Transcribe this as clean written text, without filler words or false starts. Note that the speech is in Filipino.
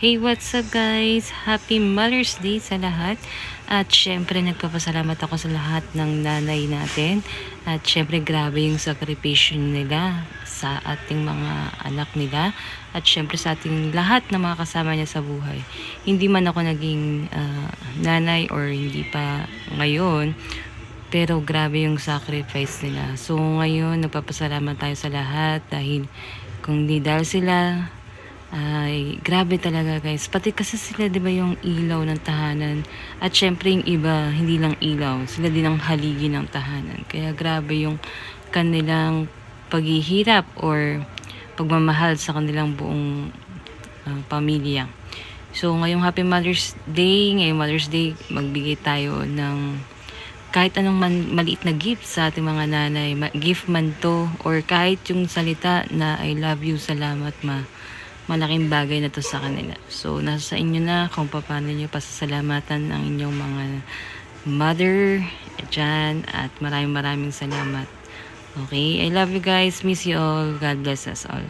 Hey, what's up guys? Happy Mother's Day sa lahat. At syempre nagpapasalamat ako sa lahat ng nanay natin. At syempre grabe yung sakripisyo nila sa ating mga anak nila. At syempre sa ating lahat na mga kasama niya sa buhay. Hindi man ako naging nanay or hindi pa ngayon. Pero grabe yung sacrifice nila. So ngayon nagpapasalamat tayo sa lahat dahil kung di dahil sila ay grabe talaga guys. Pati kasi sila 'di ba yung ilaw ng tahanan. At syempre yung iba hindi lang ilaw, sila din ang haligi ng tahanan. Kaya grabe yung kanilang paghihirap or pagmamahal sa kanilang buong pamilya. So ngayong Happy Mother's Day, ngayong Mother's Day magbigay tayo ng kahit anong maliit na gift sa ating mga nanay, gift man to or kahit yung salita na I love you, salamat ma, malaking bagay na to sa kanila. So nasa inyo na kung paano nyo pasasalamatan ang inyong mga mother dyan, at maraming salamat. Okay, I love you guys, miss you all, God bless us all.